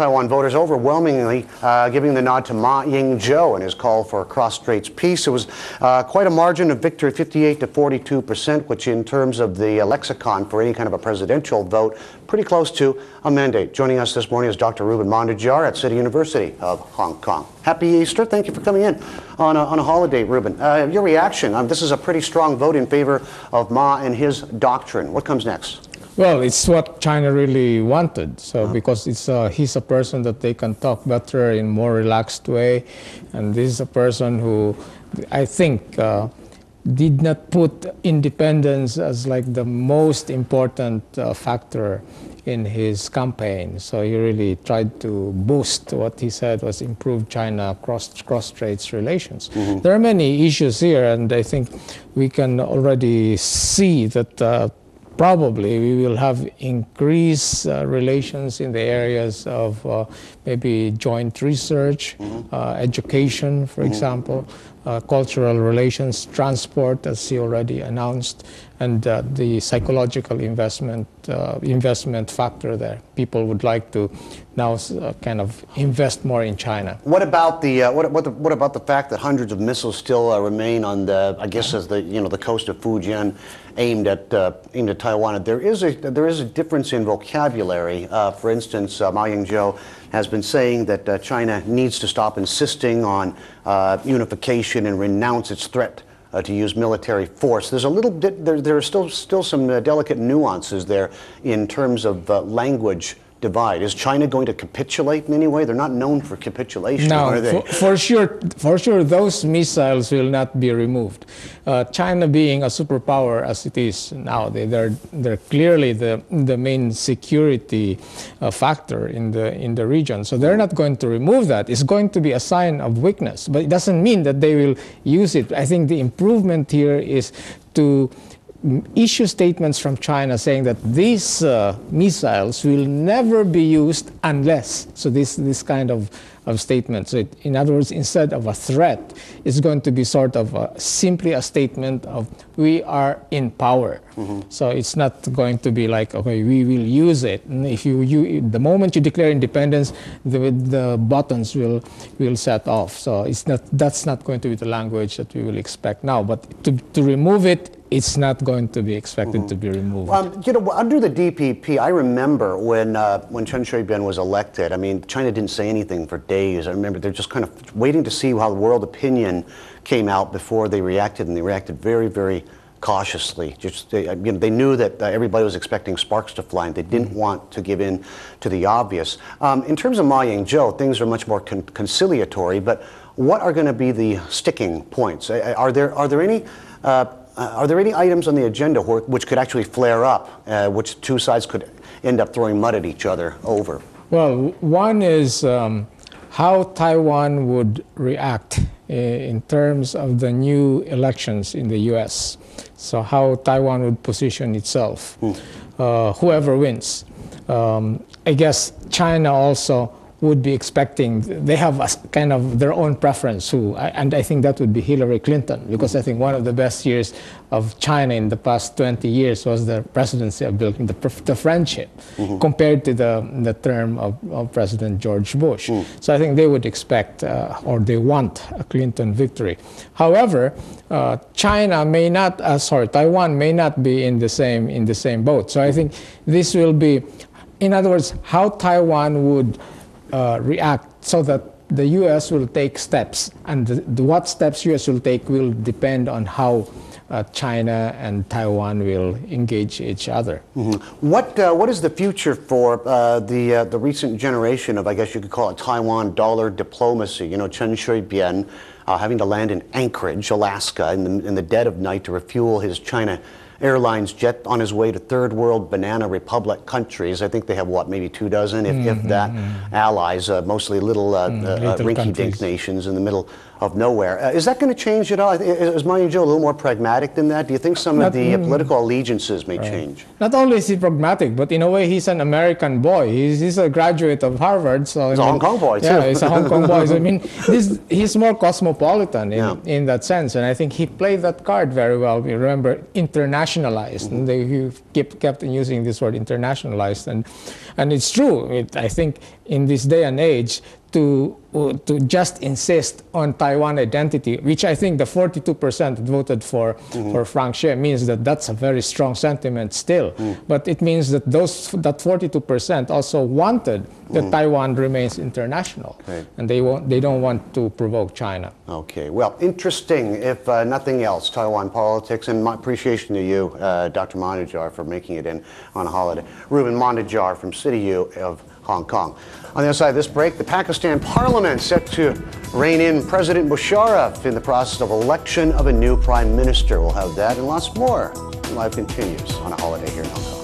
Taiwan voters overwhelmingly giving the nod to Ma Ying-jeou in his call for cross-straits peace. It was quite a margin of victory, 58 to 42%, which in terms of the lexicon for any kind of a presidential vote, pretty close to a mandate. Joining us this morning is Dr. Ruben Mondejar at City University of Hong Kong. Happy Easter. Thank you for coming in on a holiday, Ruben. Your reaction, this is a pretty strong vote in favor of Ma and his doctrine. What comes next? Well, it's what China really wanted. So because he's a person that they can talk better in more relaxed way, and this is a person who I think did not put independence as like the most important factor in his campaign. So he really tried to boost what he said was improve China cross-straits relations. There are many issues here, and I think we can already see that probably we will have increased relations in the areas of maybe joint research, education, for example, cultural relations, transport, as he already announced, and the psychological investment factor there. People would like to now kind of invest more in China. What about the what about the fact that hundreds of missiles still remain on the, I guess, as the coast of Fujian, aimed at Taiwan? There is a difference in vocabulary. For instance, Ma Ying-jeou has been saying that China needs to stop insisting on unification and renounce its threat to use military force. There's a little bit, there are still some delicate nuances there in terms of language divide. Is China going to capitulate in any way? They're not known for capitulation, are they? For sure, those missiles will not be removed. China being a superpower as it is now, they're clearly the main security factor in the region. So they're not going to remove that. It's going to be a sign of weakness, but it doesn't mean that they will use it. I think the improvement here is to issue statements from China saying that these missiles will never be used unless. So this kind of statement. So in other words, instead of a threat, it's going to be sort of simply a statement of we are in power. So it's not going to be like, okay, we will use it. And if the moment you declare independence, the buttons will set off. So that's not going to be the language that we will expect now. But to remove it, it's not going to be expected to be removed. Under the DPP, I remember when Chen Shui-bian was elected, I mean, China didn't say anything for days. I remember they're just kind of waiting to see how the world opinion came out before they reacted, and they reacted very, very cautiously. They knew that everybody was expecting sparks to fly, and they didn't want to give in to the obvious. In terms of Ma Ying-jeou, things are much more conciliatory, but what are going to be the sticking points? Are there any items on the agenda which could actually flare up, which two sides could end up throwing mud at each other over? Well, one is how Taiwan would react in terms of the new elections in the U.S. So how Taiwan would position itself, whoever wins. I guess China also would be expecting, they have a kind of their own preference and I think that would be Hillary Clinton, because I think one of the best years of China in the past 20 years was the presidency of Bill Clinton, the friendship, compared to the term of President George Bush. So I think they would expect, or they want a Clinton victory. However, Taiwan may not be in the same boat. So I think this will be, in other words, how Taiwan would react, so that the U.S. will take steps, and what steps U.S. will take will depend on how China and Taiwan will engage each other. What is the future for the recent generation of, I guess you could call it, Taiwan dollar diplomacy? You know, Chen Shui-bian having to land in Anchorage, Alaska, in the dead of night to refuel his China Airlines jet on his way to third world banana republic countries. I think they have, what, maybe 24, if that, allies, mostly little rinky-dink nations in the middle of nowhere. Is that going to change at all? Is Manju a little more pragmatic than that? Do you think some of the political allegiances may change? Not only is he pragmatic, but in a way he's an American boy. He's a graduate of Harvard. So he's a Hong Kong boy, too. Yeah, he's a Hong Kong boy. So, I mean, he's more cosmopolitan in that sense. And I think he played that card very well. You remember, internationalized. And he kept using this word, internationalized. And it's true. I think in this day and age, to just insist on Taiwan identity, which I think the 42% that voted for Frank Xie means that that's a very strong sentiment still. But it means that that 42% also wanted that Taiwan remains international, and they don't want to provoke China. Okay, well, interesting, if nothing else, Taiwan politics, and my appreciation to you, Dr. Mondejar, for making it in on a holiday. Ruben Mondejar from City U of Hong Kong. On the other side of this break, the Pakistan parliament set to rein in President Musharraf in the process of election of a new prime minister. We'll have that and lots more. Life continues on a holiday here in Hong Kong.